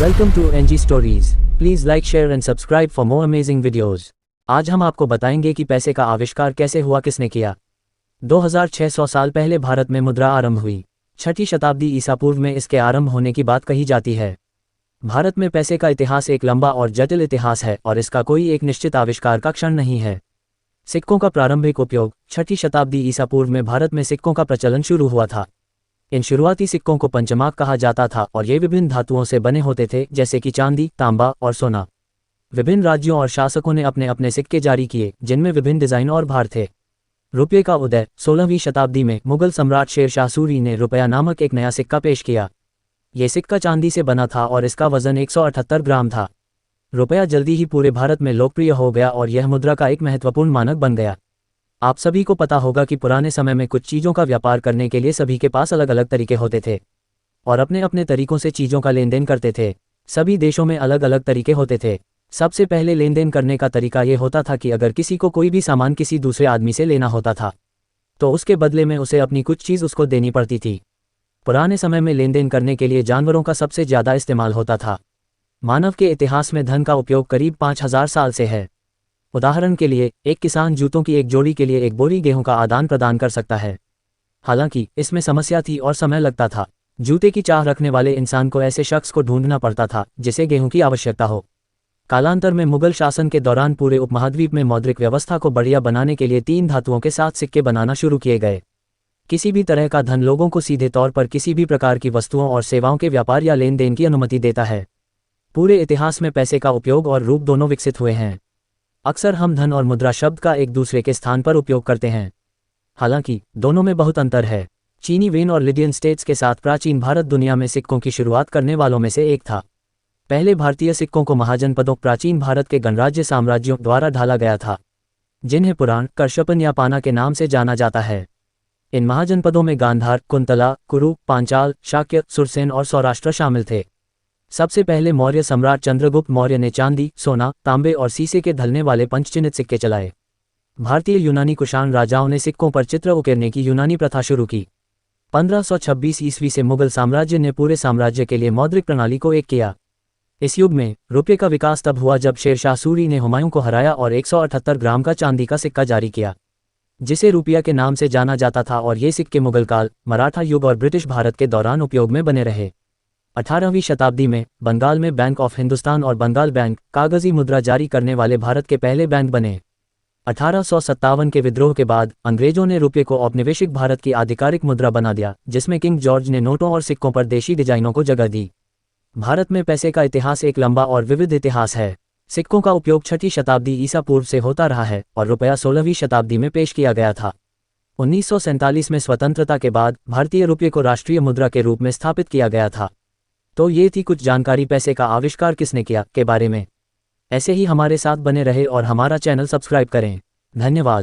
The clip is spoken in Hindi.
Welcome to N G stories. Please like, share and subscribe for more amazing videos. आज हम आपको बताएंगे कि पैसे का आविष्कार कैसे हुआ, किसने किया। 2600 साल पहले भारत में मुद्रा आरंभ हुई। 6ठी शताब्दी ईसा पूर्व में इसके आरंभ होने की बात कही जाती है। भारत में पैसे का इतिहास एक लंबा और जटिल इतिहास है और इसका कोई एक निश्चित आविष्कार का क्षण नहीं है। सिक्कों का प्रारंभिक उपयोग 6ठी शताब्दी ईसा पूर्व में भारत में सिक्कों का प्रचलन शुरू हुआ था। इन शुरुआती सिक्कों को पंचमाक कहा जाता था और ये विभिन्न धातुओं से बने होते थे, जैसे कि चांदी, तांबा और सोना। विभिन्न राज्यों और शासकों ने अपने अपने सिक्के जारी किए, जिनमें विभिन्न डिजाइन और भार थे। रुपये का उदय 16वीं शताब्दी में मुगल सम्राट शेर शाह सूरी ने रुपया नामक एक नया सिक्का पेश किया। ये सिक्का चांदी से बना था और इसका वजन 178 ग्राम था। रुपया जल्दी ही पूरे भारत में लोकप्रिय हो गया और यह मुद्रा का एक महत्वपूर्ण मानक बन गया। आप सभी को पता होगा कि पुराने समय में कुछ चीज़ों का व्यापार करने के लिए सभी के पास अलग अलग तरीके होते थे और अपने अपने तरीकों से चीज़ों का लेन देन करते थे। सभी देशों में अलग अलग तरीके होते थे। सबसे पहले लेन देन करने का तरीका ये होता था कि अगर किसी को कोई भी सामान किसी दूसरे आदमी से लेना होता था तो उसके बदले में उसे अपनी कुछ चीज़ उसको देनी पड़ती थी। पुराने समय में लेन देन करने के लिए जानवरों का सबसे ज़्यादा इस्तेमाल होता था। मानव के इतिहास में धन का उपयोग करीब 5000 साल से है। उदाहरण के लिए, एक किसान जूतों की एक जोड़ी के लिए एक बोरी गेहूं का आदान प्रदान कर सकता है। हालांकि इसमें समस्या थी और समय लगता था। जूते की चाह रखने वाले इंसान को ऐसे शख्स को ढूंढना पड़ता था जिसे गेहूं की आवश्यकता हो। कालांतर में मुगल शासन के दौरान पूरे उपमहाद्वीप में मौद्रिक व्यवस्था को बढ़िया बनाने के लिए 3 धातुओं के साथ सिक्के बनाना शुरू किए गए। किसी भी तरह का धन लोगों को सीधे तौर पर किसी भी प्रकार की वस्तुओं और सेवाओं के व्यापार या लेन देन की अनुमति देता है। पूरे इतिहास में पैसे का उपयोग और रूप दोनों विकसित हुए हैं। अक्सर हम धन और मुद्रा शब्द का एक दूसरे के स्थान पर उपयोग करते हैं, हालांकि दोनों में बहुत अंतर है। चीनी वेन और लिडियन स्टेट्स के साथ प्राचीन भारत दुनिया में सिक्कों की शुरुआत करने वालों में से एक था। पहले भारतीय सिक्कों को महाजनपदों, प्राचीन भारत के गणराज्य साम्राज्यों द्वारा ढाला गया था, जिन्हें पुराण, कर्षपन या पाना के नाम से जाना जाता है। इन महाजनपदों में गांधार, कुंतला, कुरु, पांचाल, शाक्य, सुरसेन और सौराष्ट्र शामिल थे। सबसे पहले मौर्य सम्राट चंद्रगुप्त मौर्य ने चांदी, सोना, तांबे और सीसे के ढलने वाले पंचचिन्हित सिक्के चलाए। भारतीय यूनानी कुषाण राजाओं ने सिक्कों पर चित्र उकेरने की यूनानी प्रथा शुरू की। 1526 ईस्वी से मुगल साम्राज्य ने पूरे साम्राज्य के लिए मौद्रिक प्रणाली को एक किया। इस युग में रुपये का विकास तब हुआ जब शेर शाह सूरी ने हुमायूं को हराया और 178 ग्राम का चांदी का सिक्का जारी किया, जिसे रुपया के नाम से जाना जाता था, और ये सिक्के मुगल काल, मराठा युग और ब्रिटिश भारत के दौरान उपयोग में बने रहे। 18वीं शताब्दी में बंगाल में बैंक ऑफ हिंदुस्तान और बंगाल बैंक कागजी मुद्रा जारी करने वाले भारत के पहले बैंक बने। 1857 के विद्रोह के बाद अंग्रेजों ने रुपये को औपनिवेशिक भारत की आधिकारिक मुद्रा बना दिया, जिसमें किंग जॉर्ज ने नोटों और सिक्कों पर देशी डिजाइनों को जगह दी। भारत में पैसे का इतिहास एक लंबा और विविध इतिहास है। सिक्कों का उपयोग 6ठी शताब्दी ईसा पूर्व से होता रहा है और रुपया 16वीं शताब्दी में पेश किया गया था। 1947 में स्वतंत्रता के बाद भारतीय रुपये को राष्ट्रीय मुद्रा के रूप में स्थापित किया गया था। तो ये थी कुछ जानकारी पैसे का आविष्कार किसने किया के बारे में। ऐसे ही हमारे साथ बने रहे और हमारा चैनल सब्सक्राइब करें। धन्यवाद।